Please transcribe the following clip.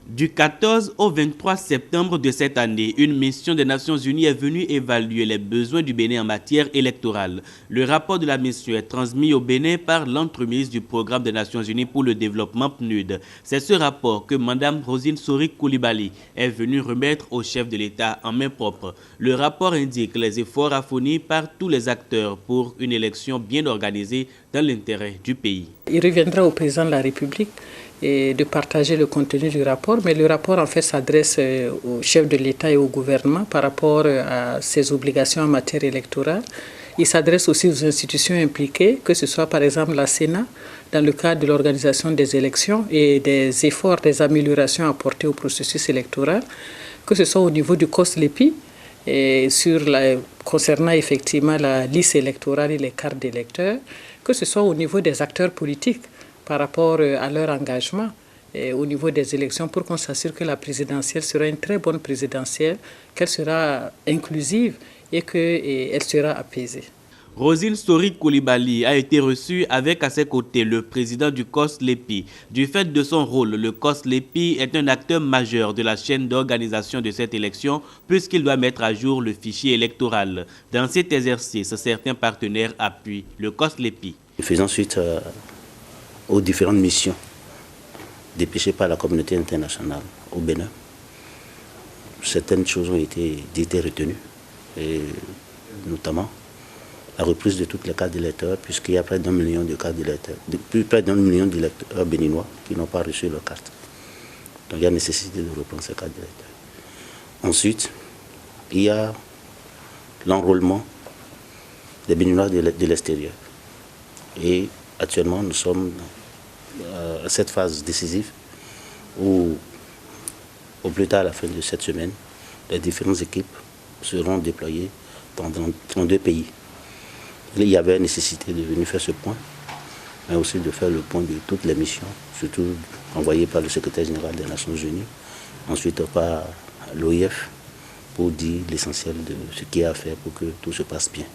Du 14 au 23 septembre de cette année, une mission des Nations Unies est venue évaluer les besoins du Bénin en matière électorale. Le rapport de la mission est transmis au Bénin par l'entremise du Programme des Nations Unies pour le développement PNUD. C'est ce rapport que Mme Rosine Sori Koulibaly est venue remettre au chef de l'État en main propre. Le rapport indique les efforts à fournir par tous les acteurs pour une élection bien organisée dans l'intérêt du pays. Il reviendra au président de la République et de partager le contenu du rapport, mais le rapport en fait s'adresse au chef de l'État et au gouvernement par rapport à ses obligations en matière électorale. Il s'adresse aussi aux institutions impliquées, que ce soit par exemple la Sénat, dans le cadre de l'organisation des élections et des efforts, des améliorations apportées au processus électoral, que ce soit au niveau du COSLEPI, et concernant effectivement la liste électorale et les cartes d'électeurs, que ce soit au niveau des acteurs politiques par rapport à leur engagement et au niveau des élections pour qu'on s'assure que la présidentielle sera une très bonne présidentielle, qu'elle sera inclusive et qu'elle sera apaisée. Rosine Sori Koulibaly a été reçue avec à ses côtés le président du COSLEPI. Du fait de son rôle, le COSLEPI est un acteur majeur de la chaîne d'organisation de cette élection puisqu'il doit mettre à jour le fichier électoral. Dans cet exercice, certains partenaires appuient le COSLEPI. Faisant suite aux différentes missions dépêchées par la communauté internationale au Bénin, certaines choses ont été retenues, et notamment la reprise de toutes les cartes d'électeurs, puisqu'il y a près d'1 million de cartes d'électeurs, près d'1 million d'électeurs béninois qui n'ont pas reçu leur carte. Donc il y a nécessité de reprendre ces cartes d'électeurs. Ensuite, il y a l'enrôlement des Béninois de l'extérieur. Et actuellement, nous sommes à cette phase décisive où, au plus tard à la fin de cette semaine, les différentes équipes seront déployées dans 32 pays. Il y avait nécessité de venir faire ce point, mais aussi de faire le point de toutes les missions, surtout envoyées par le secrétaire général des Nations Unies, ensuite par l'OIF, pour dire l'essentiel de ce qu'il y a à faire pour que tout se passe bien.